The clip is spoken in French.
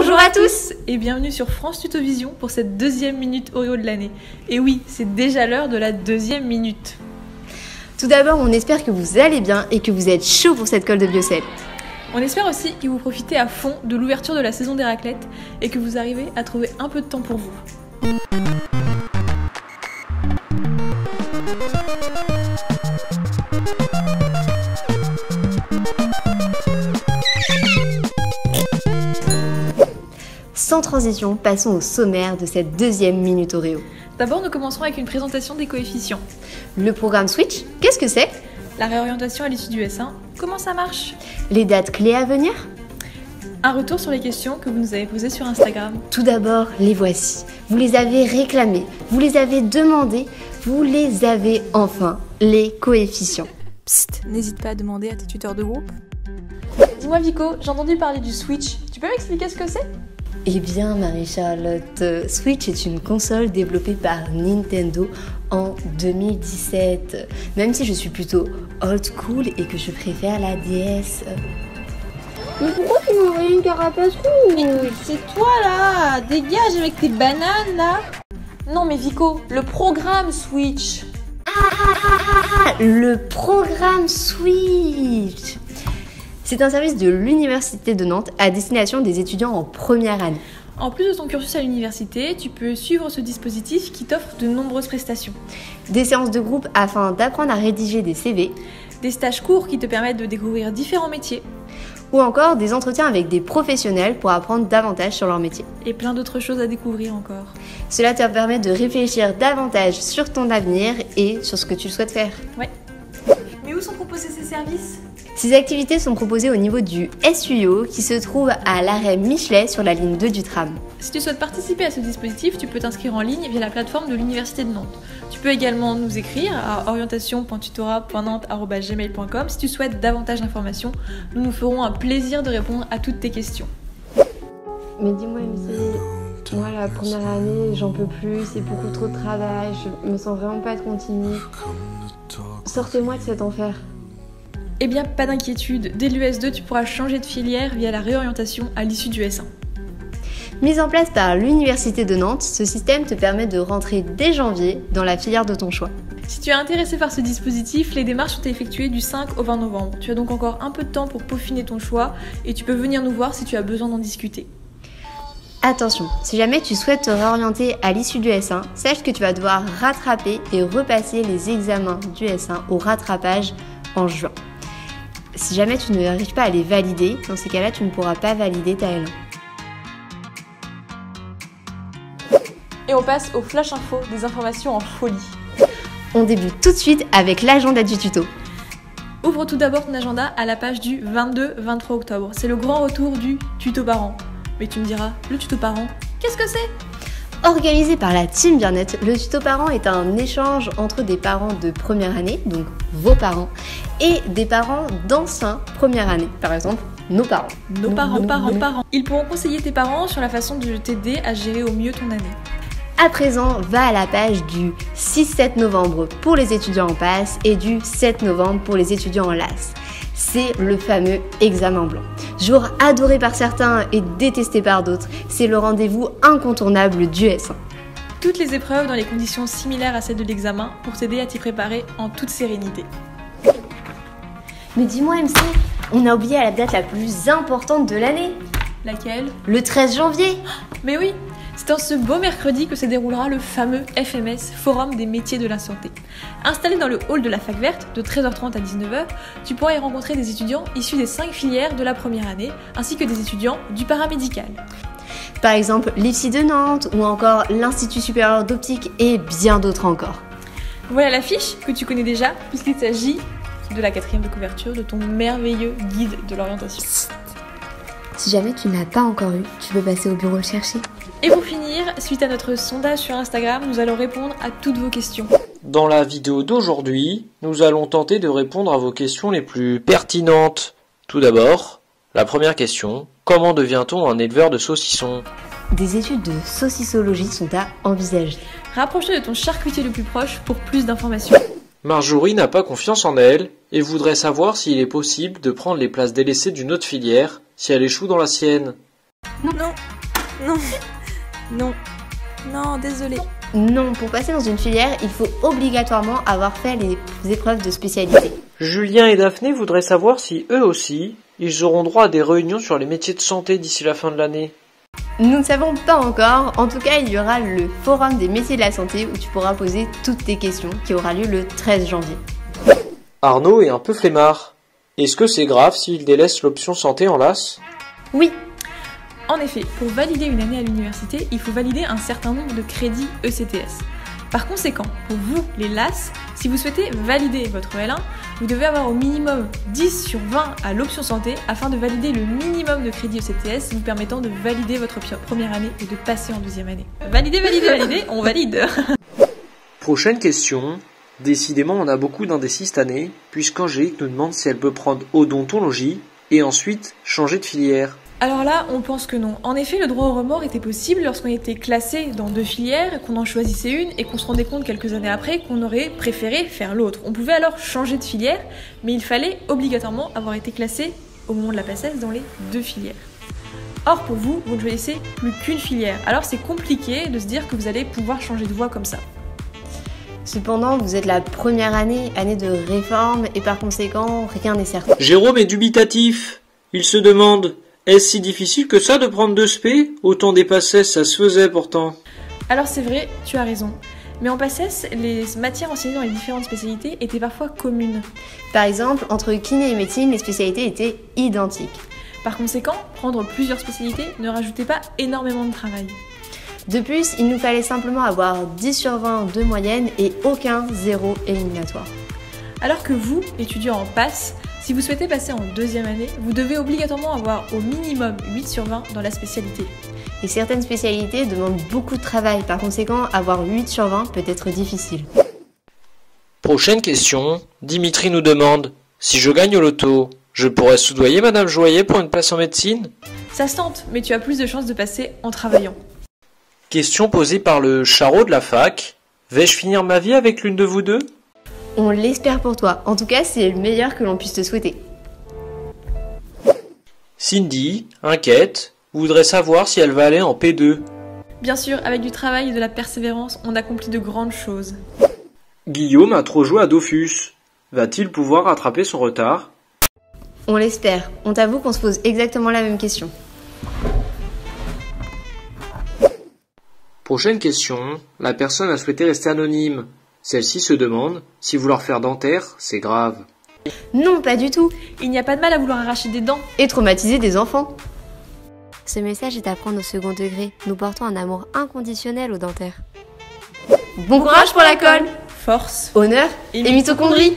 Bonjour à tous et bienvenue sur France Tuto Vision pour cette deuxième minute Oreo de l'année. Et oui, c'est déjà l'heure de la deuxième minute. Tout d'abord, on espère que vous allez bien et que vous êtes chaud pour cette colle de biocell. On espère aussi que vous profitez à fond de l'ouverture de la saison des raclettes et que vous arrivez à trouver un peu de temps pour vous. Sans transition, passons au sommaire de cette deuxième minute Oreo. D'abord, nous commencerons avec une présentation des coefficients. Le programme Switch, qu'est-ce que c'est? La réorientation à l'issue du S1, comment ça marche? Les dates clés à venir? Un retour sur les questions que vous nous avez posées sur Instagram. Tout d'abord, les voici. Vous les avez réclamées, vous les avez demandées, vous les avez enfin, les coefficients. Psst, n'hésite pas à demander à tes tuteurs de groupe. Dis-moi Vico, j'ai entendu parler du Switch. Tu peux m'expliquer ce que c'est? Eh bien, Marie-Charlotte, Switch est une console développée par Nintendo en 2017. Même si je suis plutôt old school et que je préfère la DS. Mais pourquoi tu m'as envoyé une carapace rouge? C'est toi là, dégage avec tes bananes là. Non mais Vico, le programme Switch. Le programme Switch. C'est un service de l'Université de Nantes à destination des étudiants en première année. En plus de ton cursus à l'université, tu peux suivre ce dispositif qui t'offre de nombreuses prestations. Des séances de groupe afin d'apprendre à rédiger des CV. Des stages courts qui te permettent de découvrir différents métiers. Ou encore des entretiens avec des professionnels pour apprendre davantage sur leur métier. Et plein d'autres choses à découvrir encore. Cela te permet de réfléchir davantage sur ton avenir et sur ce que tu souhaites faire. Ouais. Mais où sont proposés ces services? Ces activités sont proposées au niveau du SUO qui se trouve à l'arrêt Michelet sur la ligne 2 du tram. Si tu souhaites participer à ce dispositif, tu peux t'inscrire en ligne via la plateforme de l'Université de Nantes. Tu peux également nous écrire à orientation.tutorat.nantes@gmail.com si tu souhaites davantage d'informations. Nous nous ferons un plaisir de répondre à toutes tes questions. Mais dis-moi MC, moi la première année j'en peux plus, c'est beaucoup trop de travail, je me sens vraiment pas de continuer. Sortez-moi de cet enfer. Eh bien, pas d'inquiétude, dès l'US2, tu pourras changer de filière via la réorientation à l'issue du S1. Mis en place par l'Université de Nantes, ce système te permet de rentrer dès janvier dans la filière de ton choix. Si tu es intéressé par ce dispositif, les démarches sont effectuées du 5 au 20 novembre. Tu as donc encore un peu de temps pour peaufiner ton choix et tu peux venir nous voir si tu as besoin d'en discuter. Attention, si jamais tu souhaites te réorienter à l'issue du S1, sache que tu vas devoir rattraper et repasser les examens du S1 au rattrapage en juin. Si jamais tu n'arrives pas à les valider, dans ces cas-là, tu ne pourras pas valider ta L1. Et on passe au flash info, des informations en folie. On débute tout de suite avec l'agenda du tuto. Ouvre tout d'abord ton agenda à la page du 22-23 octobre. C'est le grand retour du tuto parent. Mais tu me diras, le tuto parent, qu'est-ce que c'est? Organisé par la team Bien-être, le tuto parent est un échange entre des parents de première année, donc vos parents, et des parents d'anciens première année, par exemple nos parents. Nos parents. Ils pourront conseiller tes parents sur la façon de t'aider à gérer au mieux ton année. À présent, va à la page du 6-7 novembre pour les étudiants en PASS et du 7 novembre pour les étudiants en LAS. C'est le fameux examen blanc. Jour adoré par certains et détesté par d'autres, c'est le rendez-vous incontournable du S1. Toutes les épreuves dans les conditions similaires à celles de l'examen pour t'aider à t'y préparer en toute sérénité. Mais dis-moi MC, on a oublié la date la plus importante de l'année. Laquelle? Le 13 janvier. Mais oui, c'est en ce beau mercredi que se déroulera le fameux FMS, Forum des métiers de la santé. Installé dans le hall de la fac verte, de 13h30 à 19h, tu pourras y rencontrer des étudiants issus des 5 filières de la première année, ainsi que des étudiants du paramédical. Par exemple, l'IFSI de Nantes ou encore l'Institut supérieur d'optique et bien d'autres encore. Voilà l'affiche que tu connais déjà, puisqu'il s'agit de la 4e de couverture de ton merveilleux guide de l'orientation. Si jamais tu ne l'as pas encore eu, tu peux passer au bureau le chercher. Et pour finir, suite à notre sondage sur Instagram, nous allons répondre à toutes vos questions. Dans la vidéo d'aujourd'hui, nous allons tenter de répondre à vos questions les plus pertinentes. Tout d'abord, la première question, comment devient-on un éleveur de saucissons? Des études de saucissologie sont à envisager. Rapproche-toi de ton charcutier le plus proche pour plus d'informations. Marjorie n'a pas confiance en elle et voudrait savoir s'il est possible de prendre les places délaissées d'une autre filière si elle échoue dans la sienne. Non. Non. Non. Non, désolé. Non, pour passer dans une filière, il faut obligatoirement avoir fait les épreuves de spécialité. Julien et Daphné voudraient savoir si eux aussi, ils auront droit à des réunions sur les métiers de santé d'ici la fin de l'année. Nous ne savons pas encore, en tout cas il y aura le forum des métiers de la santé où tu pourras poser toutes tes questions qui aura lieu le 13 janvier. Arnaud est un peu flemmard. Est-ce que c'est grave s'il délaisse l'option santé en LAS? Oui, En effet, pour valider une année à l'université, il faut valider un certain nombre de crédits ECTS. Par conséquent, pour vous, les LAS, si vous souhaitez valider votre L1, vous devez avoir au minimum 10 sur 20 à l'option santé afin de valider le minimum de crédits ECTS vous permettant de valider votre première année et de passer en deuxième année. Validez, validez, validez, on valide. Prochaine question. Décidément, on a beaucoup d'indécis cette année, puisqu'Angélique nous demande si elle peut prendre odontologie et ensuite changer de filière. Alors là, on pense que non. En effet, le droit au remords était possible lorsqu'on était classé dans 2 filières, qu'on en choisissait une et qu'on se rendait compte quelques années après qu'on aurait préféré faire l'autre. On pouvait alors changer de filière, mais il fallait obligatoirement avoir été classé au moment de la PACES dans les 2 filières. Or pour vous, vous ne choisissez plus qu'une filière. Alors c'est compliqué de se dire que vous allez pouvoir changer de voie comme ça. cependant vous êtes la première année de réforme et par conséquent rien n'est certain. Jérôme est dubitatif. Il se demande, est-ce si difficile que ça de prendre 2 spé? Autant des PACES, ça se faisait pourtant. Alors c'est vrai, tu as raison. Mais en PACES, les matières enseignées dans les différentes spécialités étaient parfois communes. Par exemple, entre kiné et médecine, les spécialités étaient identiques. Par conséquent, prendre plusieurs spécialités ne rajoutait pas énormément de travail. De plus, il nous fallait simplement avoir 10 sur 20 de moyenne et aucun 0 éliminatoire. Alors que vous, étudiants en PASS, si vous souhaitez passer en deuxième année, vous devez obligatoirement avoir au minimum 8 sur 20 dans la spécialité. Et certaines spécialités demandent beaucoup de travail, par conséquent, avoir 8 sur 20 peut être difficile. Prochaine question. Dimitri nous demande, si je gagne au loto, je pourrais soudoyer Madame Joyer pour une place en médecine? Ça se tente, mais tu as plus de chances de passer en travaillant. Question posée par le charreau de la fac. Vais-je finir ma vie avec l'une de vous deux? On l'espère pour toi, en tout cas c'est le meilleur que l'on puisse te souhaiter. Cindy, inquiète, voudrait savoir si elle va aller en P2. Bien sûr, avec du travail et de la persévérance, on accomplit de grandes choses. Guillaume a trop joué à Dofus. Va-t-il pouvoir rattraper son retard? On l'espère, on t'avoue qu'on se pose exactement la même question. Prochaine question. La personne a souhaité rester anonyme. Celle-ci se demande si vouloir faire dentaire, c'est grave. Non, pas du tout. Il n'y a pas de mal à vouloir arracher des dents. Et traumatiser des enfants. Ce message est à prendre au second degré. Nous portons un amour inconditionnel au dentaire. Bon courage pour la colle. Force Honneur et mitochondrie.